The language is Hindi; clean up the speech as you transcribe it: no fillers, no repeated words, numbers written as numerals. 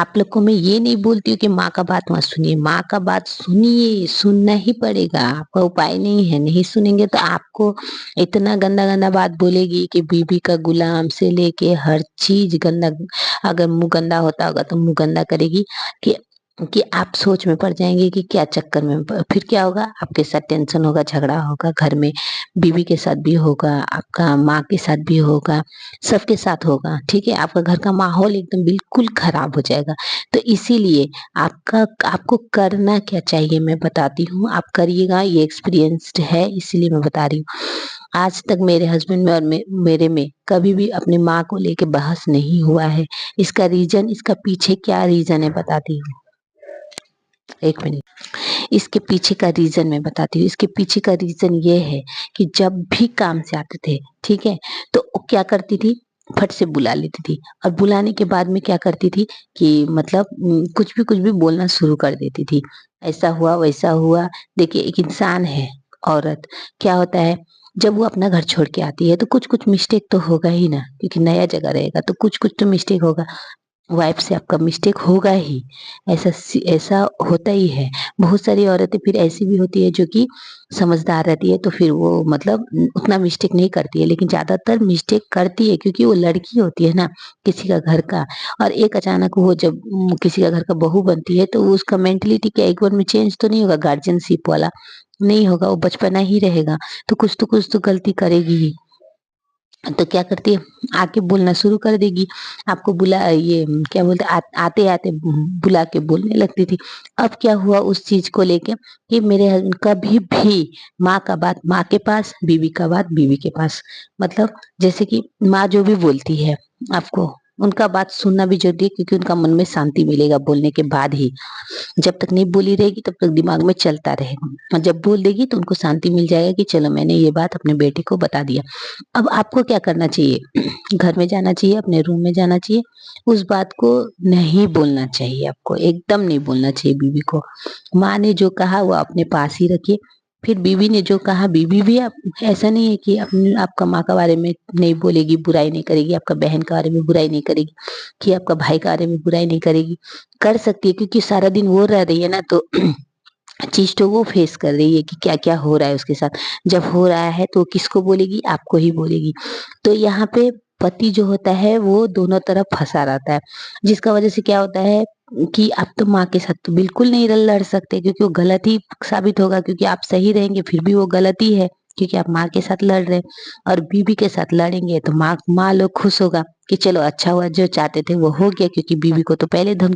आप लोग को मैं ये नहीं बोलती हूँ कि माँ का बात मत सुनिए, माँ का बात सुनिए, सुनना ही पड़ेगा, आपका उपाय नहीं है, नहीं सुनेंगे तो आपको इतना गंदा-गंदा बात बोलेगी कि बीबी का गुलाम से लेके हर चीज़ गंदा, अगर मुँह गंदा होता होगा तो मुँह गंदा करेगी कि आप सोच में पड़ जाएँगे कि क्या चक्कर में फिर क्या होगा, आपके साथ टेंशन होगा, झगड़ा होगा घर में, बीवी के साथ भी होगा, आपका माँ के साथ भी होगा, सबके साथ होगा, ठीक है? आपका घर का माहौल एकदम बिल्कुल खराब हो जाएगा। तो इसीलिए आपको करना क्या चाहिए मैं बताती हूँ, आप करिएगा, ये एक्सपीरियंस्ड है इसीलिए मैं बता रही हूँ। आज तक मेरे हस्बैंड में और मेरे में कभी भी अपनी माँ को लेके बहस नहीं हुआ है। इसका रीज़न, इसका पीछे क्या रीज़न है बताती हूँ। 1 मिनट। इसके पीछे का रीज़न मैं बताती हूँ। इसके पीछे का रीज़न ये है कि जब भी काम से आते थे, ठीक है? तो वो क्या करती थी, फट से बुला लेती थी और बुलाने के बाद में क्या करती थी कि मतलब कुछ भी बोलना शुरू कर देती थी। ऐसा हुआ, वैसा हुआ। देखिए, एक इंसान है, औरत, क्या होता है, जब वो अपना घर छोड़ के आती है तो कुछ-कुछ मिस्टेक तो होगा ही ना, क्योंकि नया जगह रहेगा तो कुछ-कुछ तो मिस्टेक होगा। वाइफ से आपका मिस्टेक होगा ही, ऐसा होता ही है। बहुत सारी औरतें फिर ऐसी भी होती है जो कि समझदार रहती है, तो फिर वो मतलब उतना मिस्टेक नहीं करती है, लेकिन ज़्यादातर मिस्टेक करती है क्योंकि वो लड़की होती है ना, किसी का घर का। और एक अचानक वो जब किसी का घर का बहू बनती है तो वो उसका मेंटालिटी क्या एक बार में चेंज तो नहीं होगा, गार्जियनशिप वाला नहीं होगा, वो बचपना ही रहेगा, तो कुछ तो गलती करेगी ही। तो क्या करती है, आके बोलना शुरू कर देगी। आपको ये क्या बोलते हैं, आते-आते बुला के बोलने लगती थी। अब क्या हुआ उस चीज़ को लेके कि मेरे हस्बैंड कभी भी माँ का बात माँ के पास, बीवी का बात बीवी के पास। मतलब जैसे कि माँ जो भी बोलती है आपको, उनका बात सुनना भी ज़रूरी है क्योंकि उनका मन में शांति मिलेगा बोलने के बाद ही। जब तक नहीं बोली रहेगी तब तक दिमाग में चलता रहेगा और जब बोल देगी तो उनको शांति मिल जाएगा कि चलो मैंने ये बात अपने बेटे को बता दिया। अब आपको क्या करना चाहिए? घर में जाना चाहिए, अपने रूम में जाना चाहिए, उस बात को नहीं बोलना चाहिए आपको, एकदम नहीं बोलना चाहिए बीवी को। माँ ने जो कहा वो अपने पास ही रखिए, फिर बीवी ने जो कहा, बीवी भी आप ऐसा नहीं है कि अपनी आपका माँ के बारे में नहीं बोलेगी, बुराई नहीं करेगी, आपका बहन के बारे में बुराई नहीं करेगी, कि आपका भाई के बारे में बुराई नहीं करेगी। कर सकती है क्योंकि सारा दिन वो रह रही है ना, तो चीज़ तो वो फेस कर रही है कि क्या-क्या हो रहा है उसके साथ। जब हो रहा है तो किसको बोलेगी? आपको ही बोलेगी। तो यहाँ पे पति जो होता है वो दोनों तरफ फँसा रहता है, जिसका वजह से क्या होता है कि आप तो माँ के साथ तो बिल्कुल नहीं र लड़ सकते क्योंकि वो गलत ही साबित होगा, क्योंकि आप सही रहेंगे फिर भी वो गलत ही है, क्योंकि आप माँ के साथ लड़ रहे हैं। और बीवी के साथ लड़ेंगे तो माँ माँ लोग खुश होगा कि चलो अच्छा हुआ, जो चाहते थे वो हो गया, क्योंकि बीवी को तो पहले धमकी